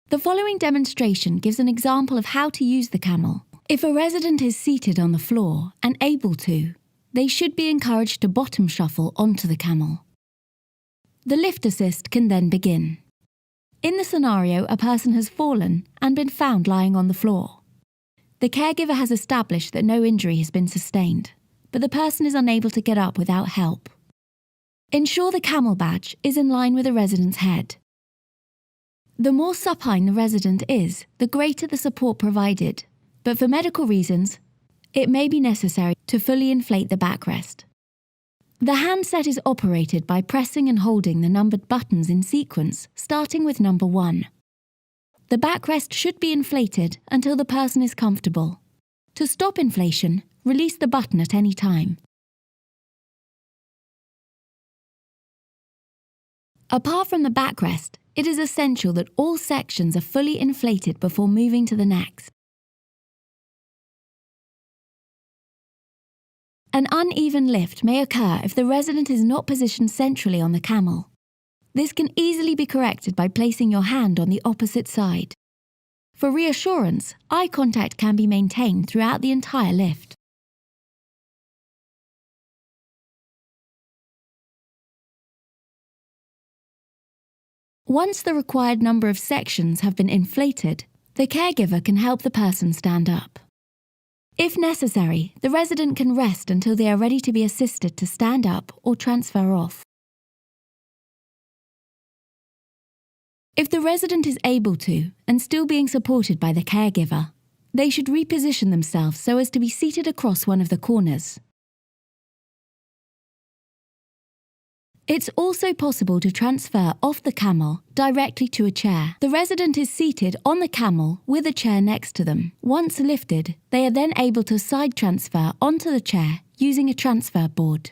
The following demonstration gives an example of how to use the Camel. If a resident is seated on the floor and able to, they should be encouraged to bottom shuffle onto the Camel. The lift assist can then begin. In the scenario, a person has fallen and been found lying on the floor. The caregiver has established that no injury has been sustained, but the person is unable to get up without help. Ensure the Camel badge is in line with the resident's head. The more supine the resident is, the greater the support provided, but for medical reasons, it may be necessary to fully inflate the backrest. The handset is operated by pressing and holding the numbered buttons in sequence, starting with number 1. The backrest should be inflated until the person is comfortable. To stop inflation, release the button at any time. Apart from the backrest, it is essential that all sections are fully inflated before moving to the next. An uneven lift may occur if the resident is not positioned centrally on the Camel. This can easily be corrected by placing your hand on the opposite side. For reassurance, eye contact can be maintained throughout the entire lift. Once the required number of sections have been inflated, the caregiver can help the person stand up. If necessary, the resident can rest until they are ready to be assisted to stand up or transfer off. If the resident is able to, and still being supported by the caregiver, they should reposition themselves so as to be seated across one of the corners. It's also possible to transfer off the Camel directly to a chair. The resident is seated on the Camel with a chair next to them. Once lifted, they are then able to side transfer onto the chair using a transfer board.